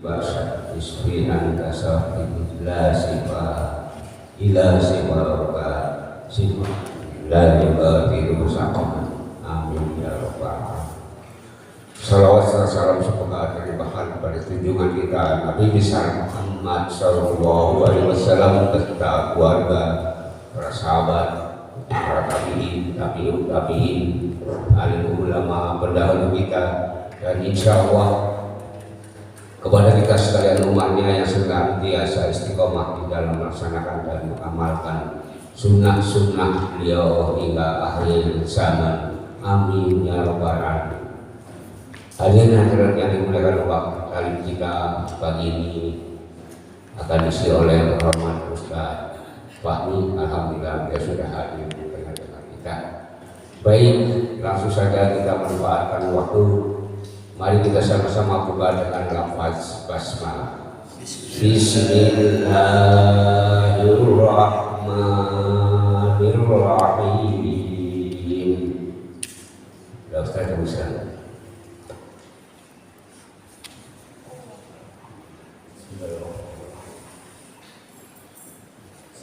bahasa isminan kasafin la sifat ila sifaroka sifat la yubatiru sakam amin ya rabbal. Salawat serta salam semoga terlimpahkan pada junjungan kita Nabi besar Muhammad sallallahu alaihi wasallam beserta keluarga, para sahabat, para tabi'in, alim ulama pendahulu kita, dan insya Allah kepada kita sekalian umatnya yang senantiasa istiqomah di dalam melaksanakan dan mengamalkan sunnah-sunnah beliau hingga akhir zaman. Amin ya rabbal alamin. Hadirin hadirat yang dimuliakan Allah, kali kita pagi ini akan diisi oleh Rahmat Ustaz Fahmi. Alhamdulillah dia sudah hadir di tengah-tengah kita. Baik, langsung saja kita manfaatkan waktu. Mari kita sama-sama buka dengan lafaz basmalah. Bismillahirrahmanirrahim. Sudah Ustaz teruskan.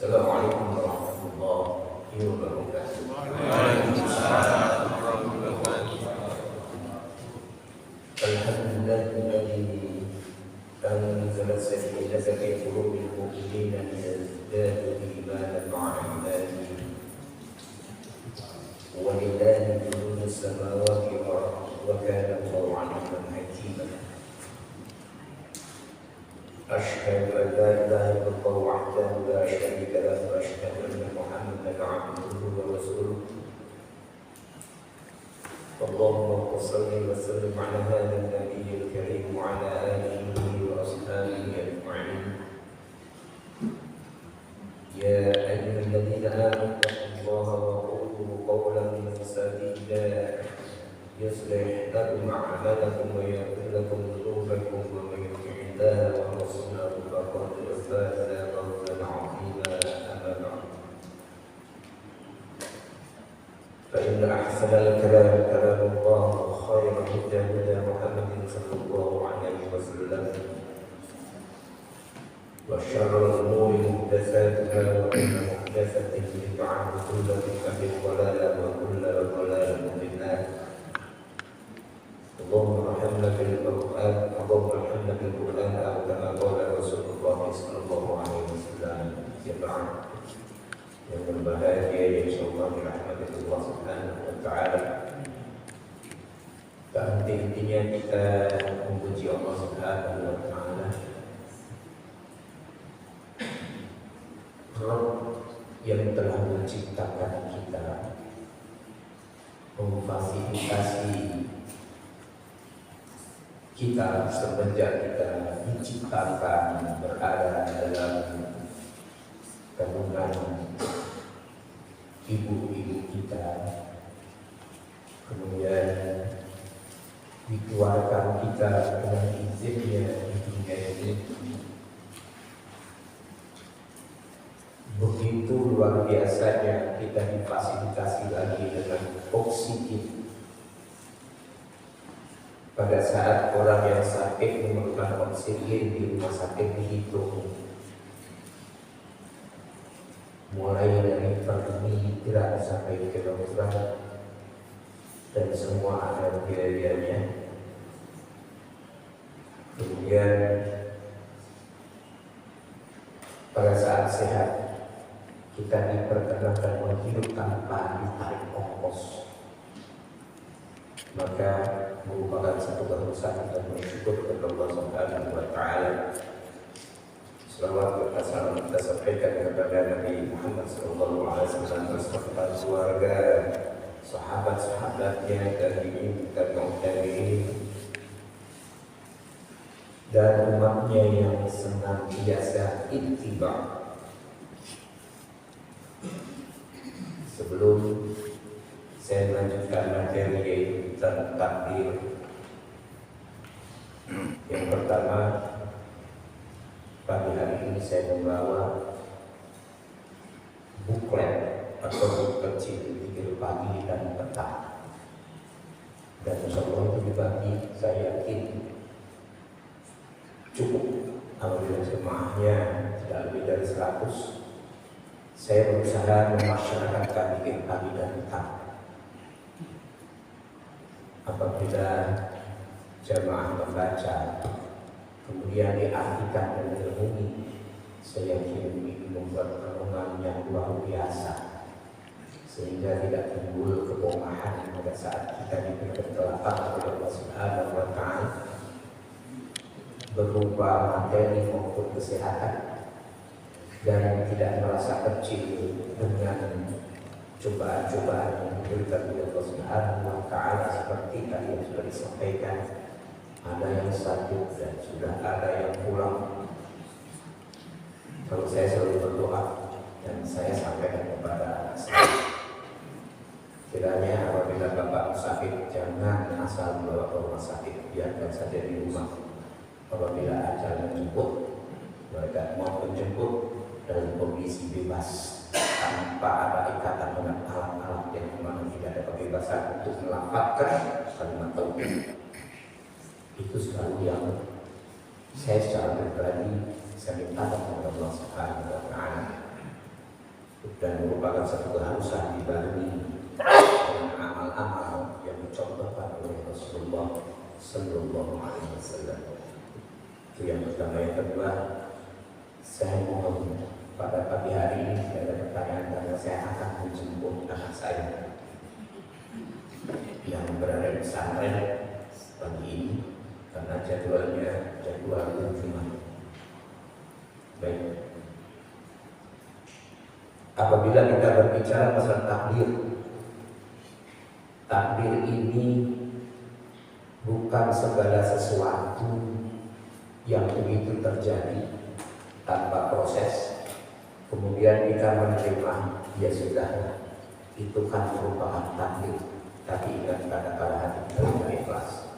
Assalamualaikum warahmatullahi wabarakatuh. Waalaikumsalam warahmatullahi wabarakatuh. Alhamdulillahilladzi anzala sakinata fi qulubil mu'minina liyazdadu imanan ma'a imanihim. Walillahi junudus samawati wal ardi wa kana Allahu 'aliman hakima. أشهد أن لا إله إلا الله وحده لا شريك له وأشهد أن محمدا عبده ورسوله. اللهم صل وسلم على هذا النبي الكريم وعلى آله وأصحابه أجمعين. يا أيها الذين آمنوا اتقوا الله وقولوا قولا سديدا يصلح لكم أعمالكم ويغفر لكم ذنوبكم ومن يطع الله ورسوله فقد فاز فوزا عظيما. أما بعد فإن أحسن الكلام كلام الله وخير الهدى هدى محمد صلى الله عليه وسلم وشر الأمور محدثاتها وكل محدثة بدعة وكل بدعة ضلالة وكل ضلالة في النار. اللهم ارحمنا بالقرآن أو كما قال رسول الله صلى الله عليه وسلم. Jemaah yang berbahagia yang insyaallah dirahmati Allah Subhanahu wa taala. Tak henti-hentinya kita memuji Allah Subhanahu wa taala. Rabb yang telah menciptakan kita, memfasilitasi kita semenjak kita diciptakan berada dalam kandungan ibu-ibu kita, kemudian dikeluarkan kita dengan izinnya di dunia ini. Begitu luar biasanya kita difasilitasi lagi dengan oksigen. Pada saat orang yang sakit memerlukan oksigen di rumah sakit dihitung mulai dari per miligram sampai kilogram dan semua ada biayanya. Kemudian pada saat sehat kita diperkenankan menghidup tanpa ditarik ongkos, maka merupakan satu keharusan dan bersyukur kepada Allah Subhanahu wa taala. Selawat dan salam kita sampaikan kepada Nabi Muhammad sallallahu alaihi wasallam beserta keluarga, sahabat-sahabatnya, tabi'in dan tabi'in, dan umatnya yang senantiasa ittiba. Sebelum saya melanjutkan materi tentang takdir, yang pertama pagi hari ini saya membawa buklet atau buku kecil pikir pagi dan petang, dan insyaallah itu dibagi, saya yakin cukup apabila jemaahnya tidak lebih dari 100. Saya berusaha memasyarakatkan bikin pagi dan petang. Apabila jemaah membaca kemudian diartikan dan direnungi, saya yakin ini membuat renungan yang luar biasa, sehingga tidak timbul kebohongan pada saat kita diberi ketelapan oleh Allah Subhanahu wa Ta'ala berupa materi maupun kesehatan, dan tidak merasa kecil dengan cobaan-cobaan yang diberikan oleh Allah Subhanahu wa Ta'ala, seperti tadi yang sudah disampaikan, ada yang sakit dan sudah ada yang pulang. Kalau saya selalu berdoa dan saya sampaikan kepada anak saya, kiranya apabila bapak sakit jangan asal membawa ke rumah sakit, biarkan saja di rumah. Apabila ajal menjemput, mereka mau menjemput dalam kondisi bebas tanpa ada ikatan dengan alat-alat yang mana tidak ada kebebasan untuk melafazkan kalimat tauhid. Itu selalu yang saya secara pribadi saya minta kepada Allah Subhanahu wa Ta'ala, dan merupakan satu keharusan dibarengi dengan amal-amal yang dicontohkan oleh Rasulullah Sallallahu Alaihi Wasallam. Itu yang pertama. Yang kedua, saya mohon pada pagi hari ini tidak ada pertanyaan, karena saya akan menjemput anak saya yang berada di pesantren pagi ini, karena jadwalnya jadwal Jumat. Baik. Apabila kita berbicara masalah takdir ini bukan segala sesuatu yang begitu terjadi tanpa proses, kemudian kita menerima, ya sudah, itu kan merupakan takdir. Tapi ingat pada hati kita tidak ikhlas.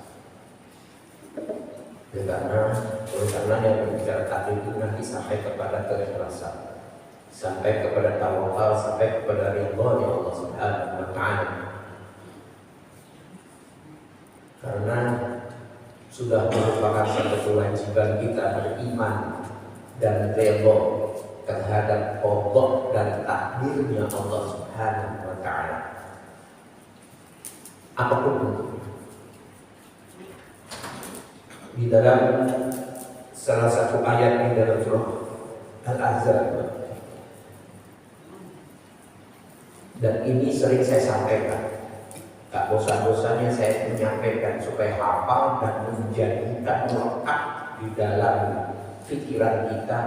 Karena yang berbicara takdir itu nanti sampai kepada keikhlasan, sampai kepada tawakal, sampai kepada ridha Allah Subhanahu wa Ta'ala. Karena sudah merupakan satu kewajiban kita beriman dan ridha terhadap qada dan takdirnya Allah Subhanahu wa Ta'ala, apapun bentuknya. Di dalam salah satu ayat di dalam surah Al-Ahzab, dan ini sering saya sampaikan, tak bosan-bosannya saya menyampaikan supaya hafal dan menjadikan melekat di dalam pikiran kita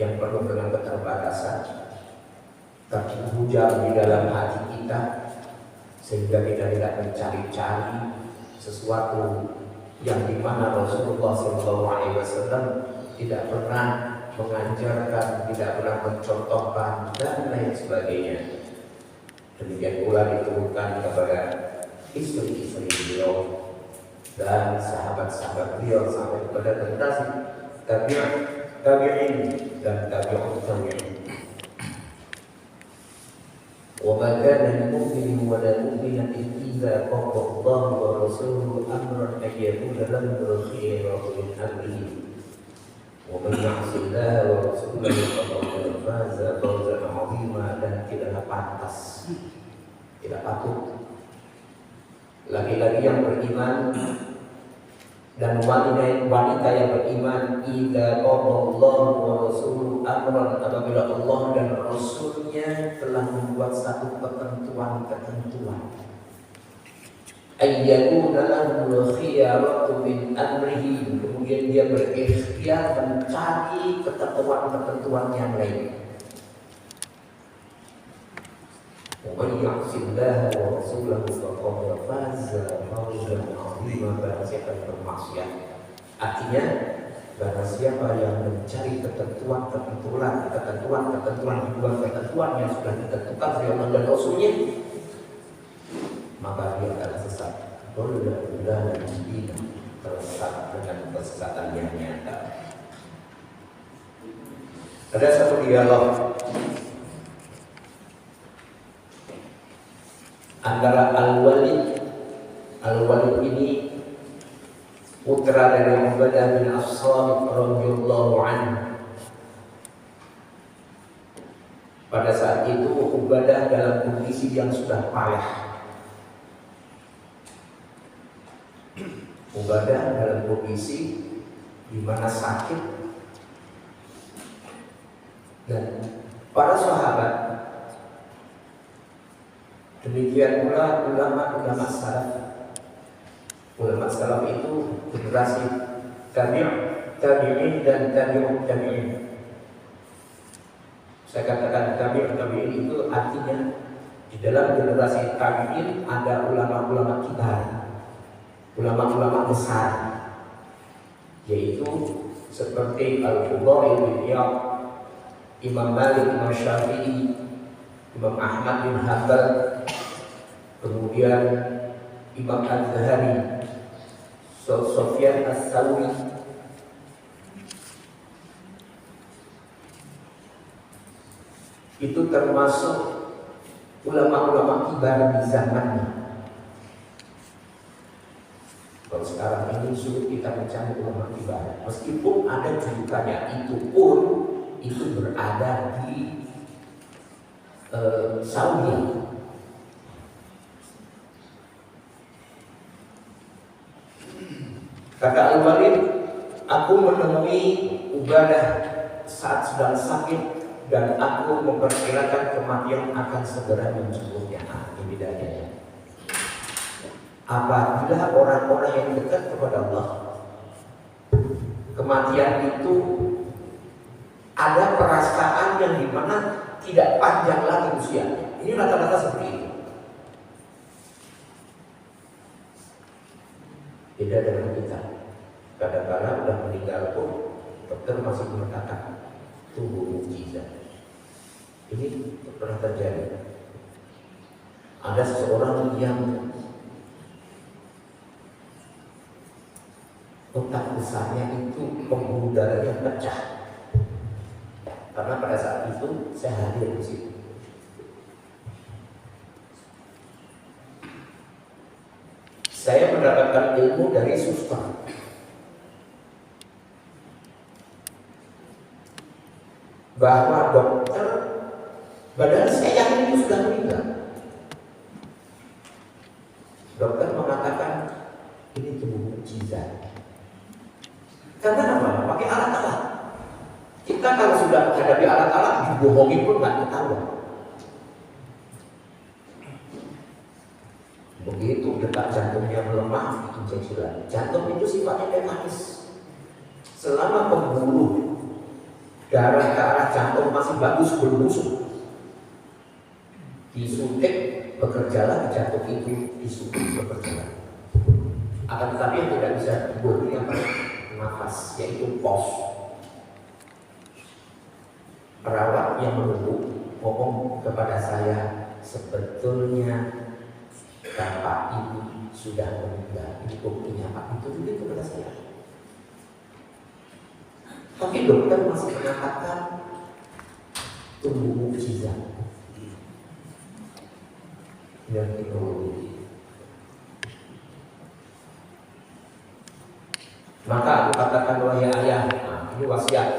yang penuh dengan keterbatasan, terhujam di dalam hati kita, sehingga kita tidak mencari-cari sesuatu yang dimana Rasulullah SAW tidak pernah mengajarkan, tidak pernah mencontohkan, dan lain sebagainya. Demikian pula diturunkan kepada istri-istri beliau dan sahabat-sahabat beliau sampai kepada generasi tabi'in dan tabi'ut tabi'in. وَمَا كَانَ لِمُؤْمِنٍ وَلَا مُؤْمِنَةٍ إِذَا قَضَى اللَّهُ وَرَسُولُهُ أَمْرًا أَن يَكُونَ لَهُمُ الْخِيَرَةُ مِنْ أَمْرِهِمْ وَمَنْ يَعْصِ اللَّهَ وَرَسُولَهُ فَقَدْ فَازَ فَوْزًا عَظِيمًا. Dan tidaklah pantas, tidak patut laki-laki yang beriman dan wanita yang beriman, idza qadallahu wa rasuluhu amran, apabila Allah dan Rasulnya telah membuat satu ketentuan, ayyakuna lahumul khiyaratu min amrihi, kemudian dia berikhtiar mencari ketentuan-ketentuan yang lain. Wa man ya'sillaha wa rasulahu faqad faza fawzan 'azima. Barang siapa yang bermaksiat, artinya barang siapa yang mencari ketentuan-ketentuan di luar ketentuan yang sudah ditentukan oleh Allah dan Rasulnya, maka dia akan sesat. Dollah tersesat dengan kesesatan yang nyata. Ada satu dialog antara Al-Walid ini putra putra dari Ubadah bin As-Samit radhiyallahu anhu. Pada saat itu Ubadah dalam kondisi yang sudah payah. Ubadah dalam kondisi di mana sakit, dan para sahabat, demikian pula ulama-ulama salaf. Ulama salaf itu generasi tabi'in dan tabi'ut tabi'in. Saya katakan tabi'in itu artinya di dalam generasi tabi'in ada ulama-ulama kibar, ulama-ulama besar, yaitu seperti Al-Qudai bin Iyad, Imam Malik, Imam Syafi'i, Imam Ahmad bin Hanbal, kemudian Imam Az-Zahabi, Sufyan As-Sauri. Itu termasuk ulama-ulama kibar di zamannya. Kalau sekarang ini sulit kita mencari ulama kibar, meskipun ada julukannya, itu berada di Saudi. Kata Al-Walid, aku menemui Ubadah saat sedang sakit dan aku memperkirakan kematian akan segera menjemputnya. Ini bedanya. Apabila orang-orang yang dekat kepada Allah, kematian itu ada perasaan yang dimana tidak panjang lagi usianya. Ini rata-rata seperti itu. Beda dengan kita. Kadang-kadang sudah meninggal pun dokter masih mengatakan tunggu mukjizat. Ini pernah terjadi. Ada seseorang yang otak besarnya itu pembuluh darahnya pecah. Karena pada saat itu saya hadir di situ. Saya mendapatkan ilmu dari suster. Bahwa dokter, padahal saya yakin itu sudah meninggal. Dokter mengatakan ini tubuh mukjizat. Karena apa? Pakai alat-alat. Kita kalau sudah menghadapi alat-alat dibohongi pun nggak ketahuan. Begitu detak jantungnya melemah, itu cicilan. Jantung itu sifatnya mekanis. Selama pembuluh darah ke arah jantung masih bagus berbusuk, disuntik bekerjalah jantung itu, disuntik bekerjalah. Akan tetapi yang tidak bisa dibohongi apa? Nafas, yaitu pos. Perawat yang menunggu ngomong kepada saya, sebetulnya bapak ini sudah meninggal. Ini buktinya Pak, itu juga kepada saya. Tapi dokter masih mengatakan tunggu mukjizat. Yang teknologi. Maka aku katakan, wahai ayah, ini wasiat.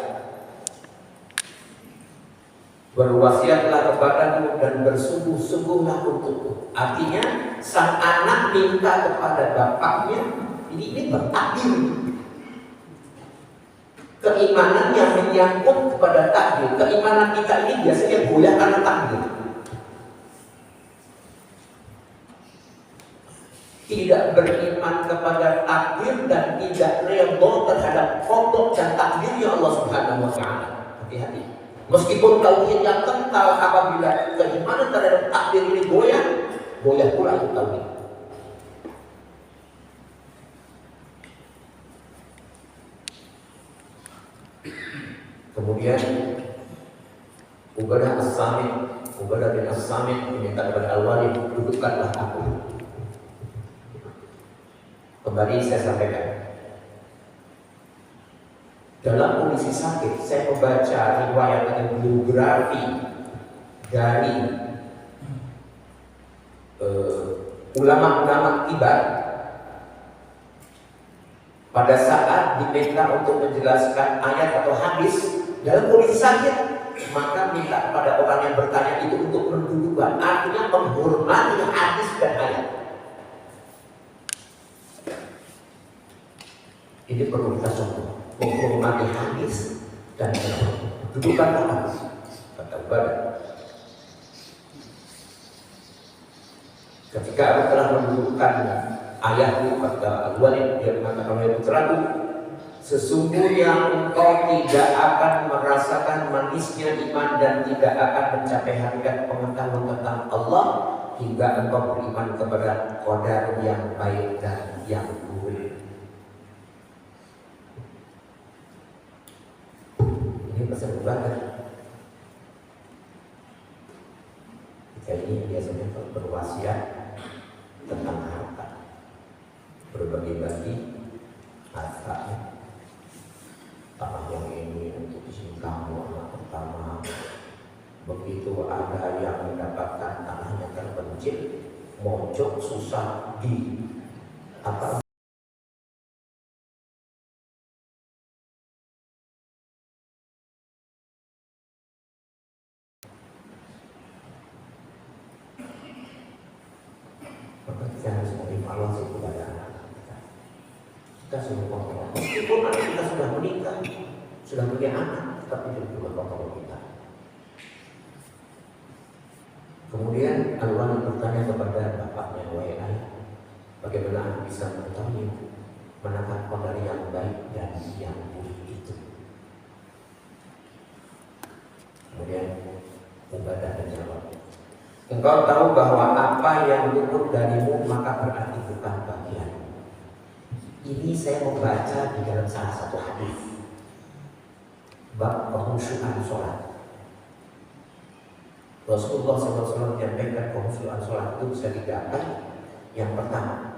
Berwasiatlah kepadaku dan bersungguh-sungguhlah untukku. Artinya sang anak minta kepada bapaknya, ini bertakdir. Keimanan yang menyangkut kepada takdir. Keimanan kita ini biasanya goyah karena takdir. Tidak beriman kepada takdir dan tidak redha terhadap kodok dan takdirnya Allah Subhanahu wa Ta'ala. Hati-hati. Meskipun tauhid yang kental, apabila keimanan terhadap takdir ini goyah pula itu tauhid. Kemudian Ubadah bin As-Samit meminta kepada Al-Walid, dudukkanlah aku. Kembali saya sampaikan, dalam kondisi sakit saya membaca riwayat atau biografi dari ulama-ulama kibar Pada saat diminta untuk menjelaskan ayat atau hadis dalam kondisi sakit, maka minta kepada orang yang bertanya itu untuk mendudukkan, artinya menghormati hadis dan ayat. Ini perlu kita contoh, menghormati hadis dan dudukan orang. Kata Ubadah, ketika aku telah mendudukkan ayatku, kata Al-Walid, dia mengatakan oleh putraku, sesungguhnya engkau tidak akan merasakan manisnya iman dan tidak akan mencapai hakikat pengetahuan tentang Allah hingga engkau beriman kepada qadar yang baik dan yang buruk. Ini pesan Ubadah. Kita ini biasanya berwasiat tentang harta, berbagi-bagi harta. Tanah yang ini untuk isi kamu anak pertama. Begitu ada yang mendapatkan tanahnya terpencil, mojok susah di apa? Maka kita harus mengevaluasi kepada anak-anak kita. Kita sudah kontrol. Meskipun anak kita sudah menikah, sudah punya anak, tapi juga kontrol kita. Kemudian Al-Walid bertanya kepada bapaknya, wahai ayah, bagaimana aku bisa mengetahui manakah qadar yang baik dan yang buruk itu? Kemudian Ubadah menjawab, engkau tahu bahwa apa yang luput darimu maka berarti bukan bagianmu. Ini saya membaca di dalam salah satu hadis bab kehusyuan sholat. Rasulullah SAW menyampaikan kehusyuan sholat itu bisa didapat. Yang pertama,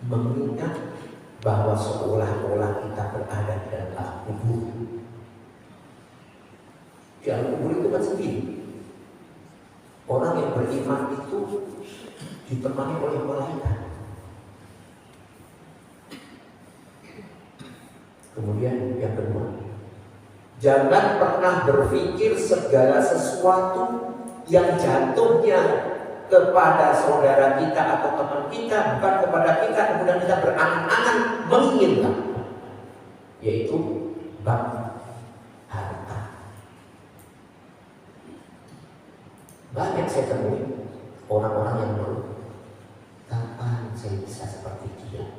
mengingat bahwa seolah-olah kita berada di dalam kubur. Di dalam kubur itu kan sendiri. Orang yang beriman itu ditemani oleh malaikat. Kemudian yang kedua, jangan pernah berpikir segala sesuatu yang jatuhnya kepada saudara kita atau teman kita, bukan kepada kita, kemudian kita berangan-angan menginginkan, yaitu bab harta. Banyak saya temui orang-orang yang mengeluh, kapan saya bisa seperti dia?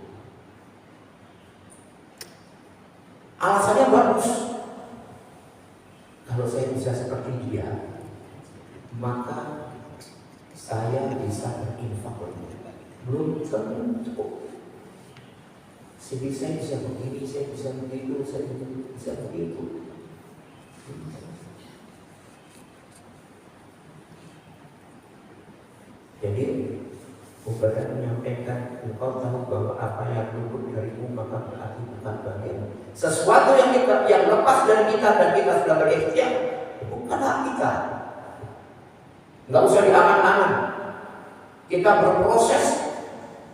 Alasannya bagus. Kalau saya bisa seperti dia, maka saya bisa berinfak lebih. Belum cukup. Saya bisa begini, saya bisa begitu, saya bisa begitu. Jadi Ubadah menyampaikan, engkau tahu bahwa apa yang luput darimu maka berarti bukan bagianmu. Sesuatu yang lepas dari kita dan kita sudah berikhtiar, bukan hak kita. Nggak usah diangan-angan. Kita berproses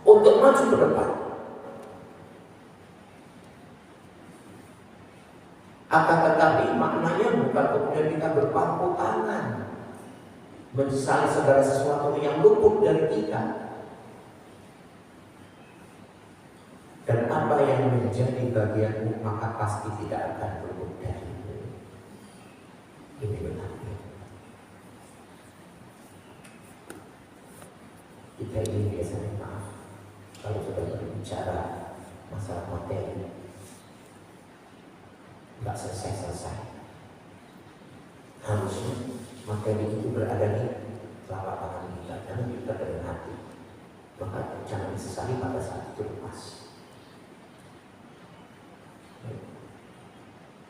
untuk maju ke depan. Akan tetapi maknanya bukan kemudian kita berpangku tangan menyesali segala sesuatu yang luput dari kita. Dan apa yang menjadi bagianmu maka pasti tidak akan luput darimu. Ini benar. Kita ini biasanya maaf kalau sudah berbicara masalah materi nggak selesai-selesai. Harusnya materi itu berada di telapak tangan kita, jangan kita dengan hati. Maka jangan disesali pada saat itu lepas.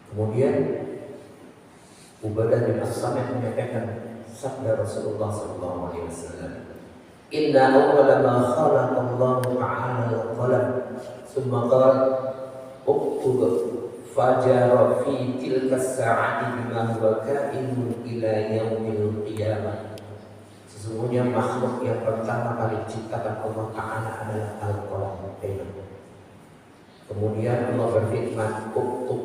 Kemudian Ubadah bin As-Samit menyampaikan sabda Rasulullah SAW, Inna awwala ma khalaqa Allah ta'ala al-qalam, thumma qala uktub fajara fi tilka as-sa'ati bima huwa ka'inun ila yaumil qiyamah. Sesungguhnya makhluk yang pertama kali diciptakan Allah Ta'ala adalah al-qalam. Kemudian Allah berfirman, uktub,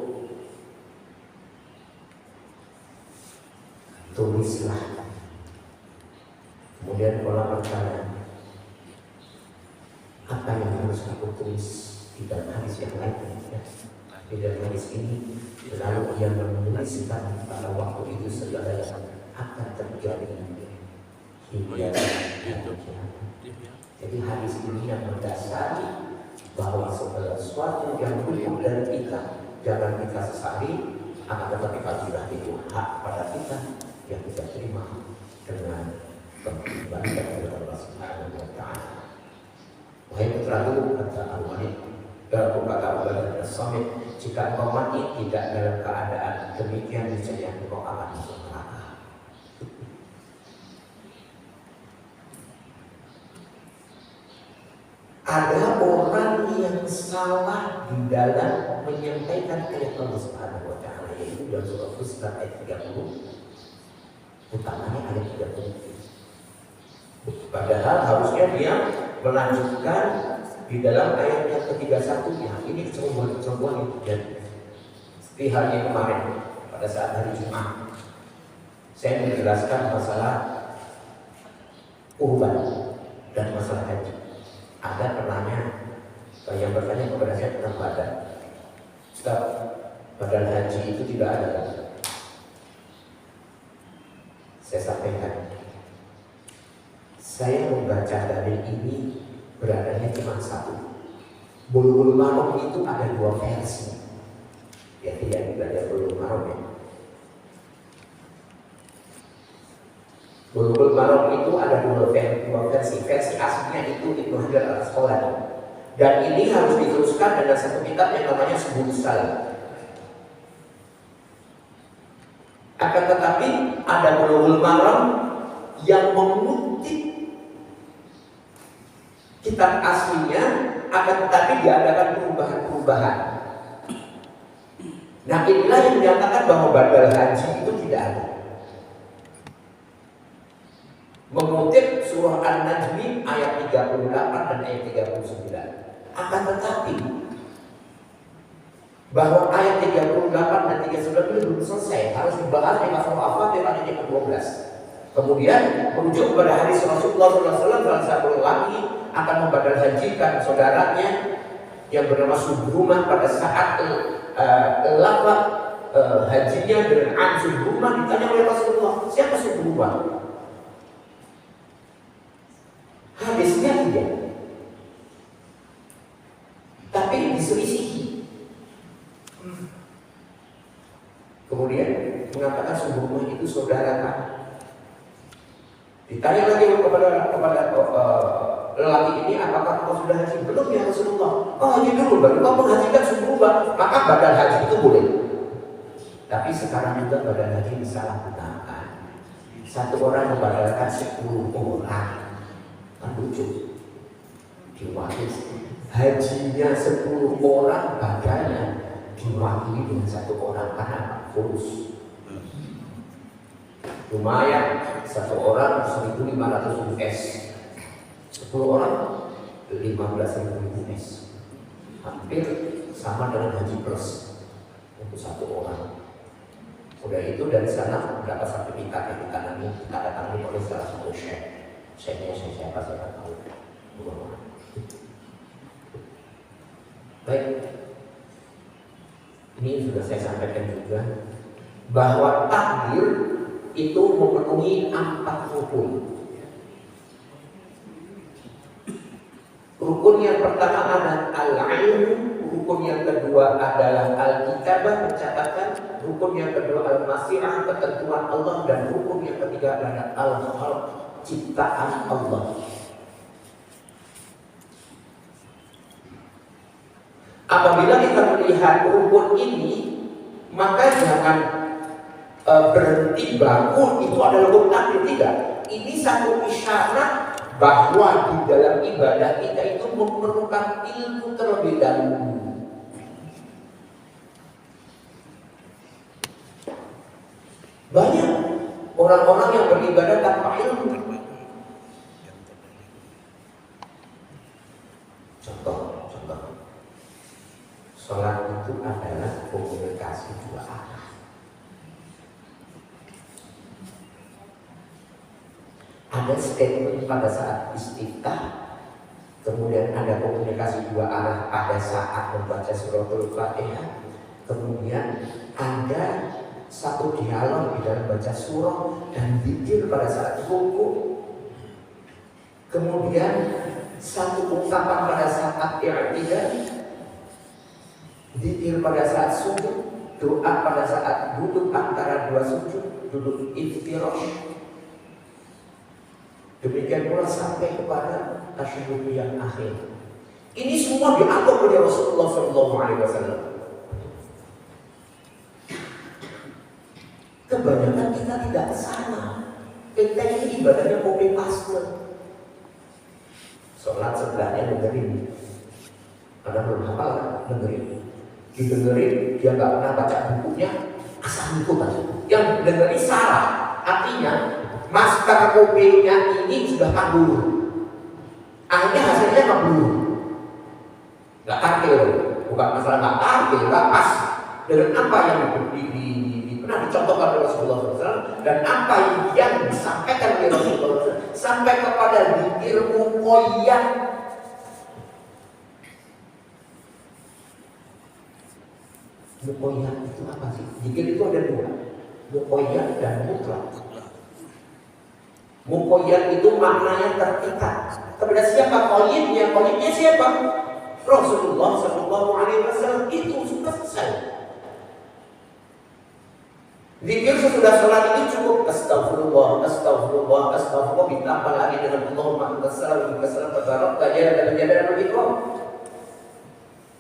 tulislah. Kemudian Allah bertanya, apa yang harus aku tulis? Di dalam hadis yang lain, ya. Di dalam hadis ini, lalu ia menuliskan pada waktu itu segala yang akan terjadi hingga jadi hadis ini yang mendasari bahwa segala sesuatu yang luput dari kita jangan kita sesali, akan tetapi kalau itu hak pada kita yang kita terima dengan kembali kepada Allah Subhanahu wa Ta'ala. Wahai putraku, kata Al-Walid, dalam kata Allah As-Samit, jika engkau mati tidak dalam keadaan demikian, niscaya engkau akan masuk neraka. Ada orang yang salah di dalam menyampaikan ayat Allah Subhanahu wa Ta'ala, yaitu dalam surah Fussilat ayat 30, utamanya ayat 30. Padahal harusnya dia melanjutkan di dalam ayat yang ke-31-nya. Ini kecerobohan yang terjadi. Seperti halnya kemarin pada saat hari Jumat, saya menjelaskan masalah kurban dan masalah haji. Ada penanya yang bertanya kepada saya tentang badan. Sebab badan haji itu tidak ada. Saya sampaikan, saya membaca dalil ini beradanya cuma satu. Bulughul Maram itu ada dua versi. Ya tidak dibaca Bulughul Maram ya. Bulughul Maram itu ada dua versi. Versi aslinya itu Ibnu Hajar Al-Asqalani. Dan ini harus diteruskan dengan satu kitab yang namanya Subulus Salam. Akan tetapi ada Bulughul Maram yang mengutip kitab aslinya, akan tetapi diadakan perubahan-perubahan. Nah inilah yang menyatakan bahwa badal haji itu tidak ada. Mengutip surah An-Najmi ayat 38 dan ayat 39. Akan tetapi bahwa ayat 38 dan 39 itu belum selesai, harus dibahas di surah Al-Fatihah ayat yang ke-12. Kemudian merujuk kepada hadis Rasulullah SAW, salah satu lelaki akan membadal hajikan saudaranya yang bernama Subhrumah pada saat lafaz hajinya dengan an Subhrumah. Ditanya oleh Rasulullah, siapa Subhrumah? Hadisnya tidak, tapi diselisihi. Kemudian mengatakan Subhrumah itu saudara kan. Ditanya lagi kepada lelaki ini, apakah kau sudah haji? Belum ya Rasulullah. Oh haji dulu, baru kau menghajikan Subhrumah, maka badal haji itu boleh. Tapi sekarang juga badal haji disalahgunakan. Satu orang membadalkan 10 orang. Kan lucu, diwakili hajinya 10 orang, badalnya diwakili dengan 1 orang karena fulus. Lumayan, 1 orang 1.500 US, 10 orang 15.000 US, hampir sama dengan haji plus untuk 1 orang. Udah itu dari sana mendapat sertifikat yang ditandatangani oleh salah satu syekh. Syekhnya siapa saya tak tahu. Baik, ini sudah saya sampaikan juga bahwa takdir itu memenuhi 4 rukun. Rukun yang pertama adalah al-ilm, rukun yang kedua adalah al-kitabah, pencatatan, rukun yang kedua al-masirah, ketentuan Allah, dan rukun yang ketiga adalah al-khalq, ciptaan Allah. Apabila kita melihat rukun ini, maka jangan berhenti bangun itu adalah rukun takdir, tidak. Ini satu isyarat bahwa di dalam ibadah kita itu memerlukan ilmu terlebih dahulu. Banyak orang-orang yang beribadah tanpa ilmu. Contoh. ada statement pada saat istiftah, kemudian ada komunikasi dua arah pada saat membaca suratul Fatihah, kemudian ada satu dialog di dalam baca surah dan zikir pada saat ruku, kemudian satu ungkapan pada saat i'tidal, zikir pada saat sujud, doa pada saat duduk antara dua sujud, duduk iftirash. Demikian pula sampai kepada tasyahud yang akhir. Ini semua diatur oleh Rasulullah SAW. Kebanyakan kita tidak kesana. Kita ini ibadahnya copy paste. Sholat sebelahnya dengerin. Ada belum hafal dengerin. Didengerin, dia nggak pernah baca bukunya, asal ikut aja. Yang dengerin salah, artinya masker kopinya ini sudah kabur. Akhirnya hasilnya kabur. Nggak tampil, bukan masalah nggak tampil, nggak pas dengan apa yang pernah dicontohkan oleh Rasulullah SAW dan apa yang disampaikan oleh Rasulullah SAW sampai kepada zikir muqayyad. Muqayyad itu apa sih? Zikir itu ada dua, muqayyad dan mutlak. Muqayyad itu maknanya terpikat. Kepada siapa qayyidnya? Qayyidnya siapa? Rasulullah SAW. Itu sudah selesai. Zikir sesudah sholat itu cukup astagfirullah, astagfirullah, astagfirullah, ditambah lagi dengan Allahumma anta salam wa salam tabarakta dan ikram.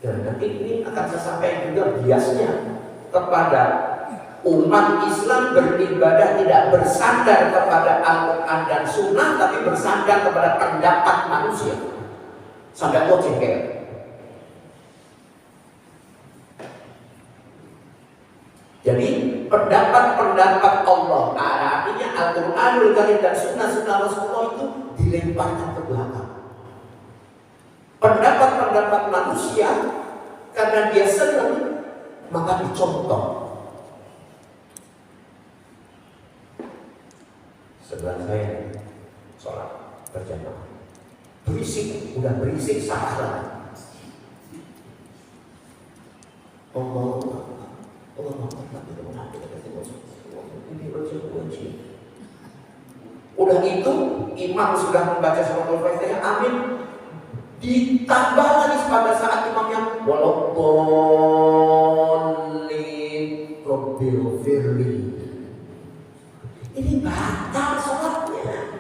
Dan nanti ini akan saya sampaikan juga biasnya kepada umat Islam beribadah tidak bersandar kepada Al-Quran dan Sunnah, tapi bersandar kepada pendapat manusia. Sampai Allah jengkel. Jadi pendapat-pendapat Allah, artinya Al-Quranul Karim dan Sunnah-Sunnah Rasulullah itu dilemparkan ke belakang. Pendapat-pendapat manusia karena dia senang maka dicontoh. Sebelah saya sholat berjamaah, berisik, udah berisik salah. Udah itu imam sudah membaca suratul Fatihah, amin. Ditambah lagi pada saat imamnya waladdallin rabbil firli. Ini batal sholatnya.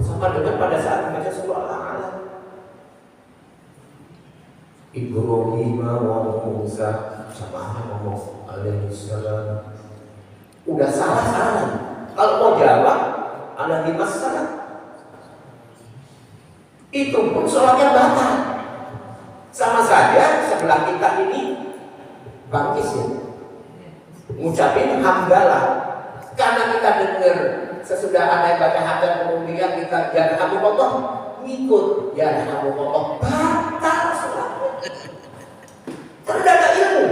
Sama dengan pada saat membaca surah Al-A'la. Ibrahim wa Musa sama ngomong alaihissalam. Udah salah. Kalau mau jawab alaihi wassalam, itu pun sholatnya batal. Sama saja sebelah kita ini bangkis ya, ngucapin hamdalah karena kita dengar sesudah ada baca hamdalah kemudian kita ya alhamdulillah ngikut ya alhamdulillah, batal sholatnya. Karena ada ilmu.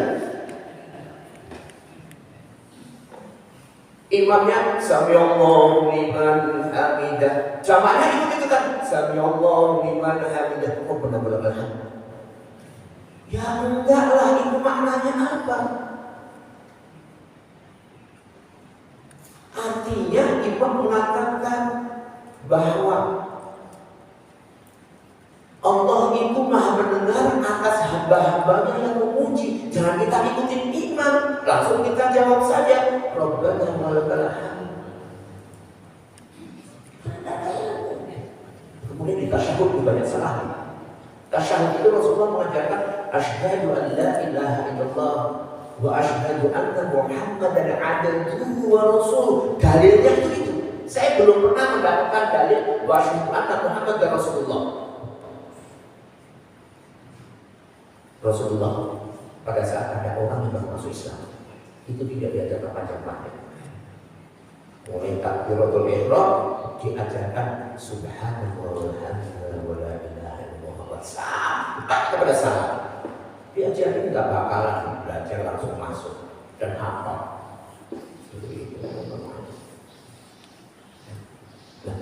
Imamnya samiallahu liman hamidah, jamaahnya itu kan samiallahu liman hamidah. Oh benar-benar alhamdulillah. Ya enggak lah, itu maknanya apa? Artinya imam mengatakan bahwa Allah itu maha mendengar atas hamba-hambanya yang memuji. Jangan kita ikutin imam, langsung kita jawab saja Rabbana walakal hamd. Kemudian di tasyahud banyak salah. Tasyahud itu Rasulullah mengajarkan asyhadu an la ilaha illallah wa asyhadu anna Muhammadan abduhu wa rasuluh. Dalilnya itu. Saya belum pernah mendapatkan dalil wa asyhadu anna Muhammadan rasulullah. Rasulullah pada saat ada orang yang baru masuk Islam itu tidak diajarkan panjang-panjang. Mulai takbiratul ihram diajarkan subhanallah walhamdulillah wala ilaha illallah sampai kepada salah. Diajarin nggak bakalan belajar langsung masuk dan hafal. Nah,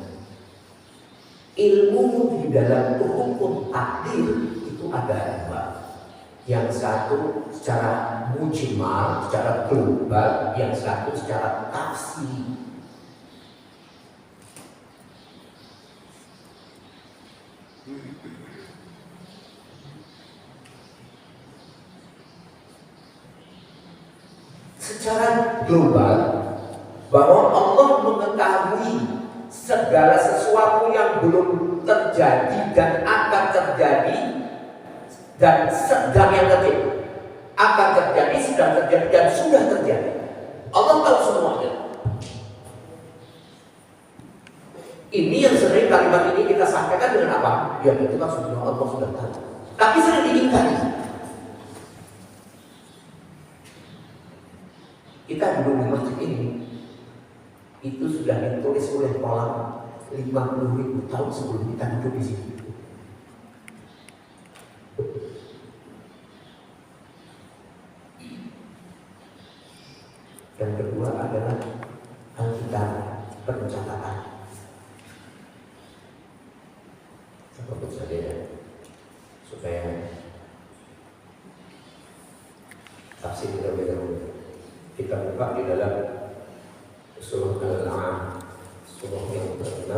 ilmu di dalam hukum takdir itu ada dua. Yang satu secara mujmal, secara global, yang satu secara tafsir. Secara global, bahwa Allah mengetahui segala sesuatu yang belum terjadi dan akan terjadi dan sedang yang terjadi, akan terjadi, sedang terjadi dan sudah terjadi. Allah tahu semuanya. Ini yang sering kalimat ini kita sampaikan dengan apa? Ya itu kan sudah Allah sudah tahu. Tapi sering diingkari. Kita duduk di masjid ini, itu sudah ditulis oleh ulama 50.000 tahun sebelum kita duduk di sini. Dan kedua adalah Alkitab pencatatan. Apa saja supaya tafsir kita berbeda. Kita buka di dalam surah Al-An'am, surah yang ke-6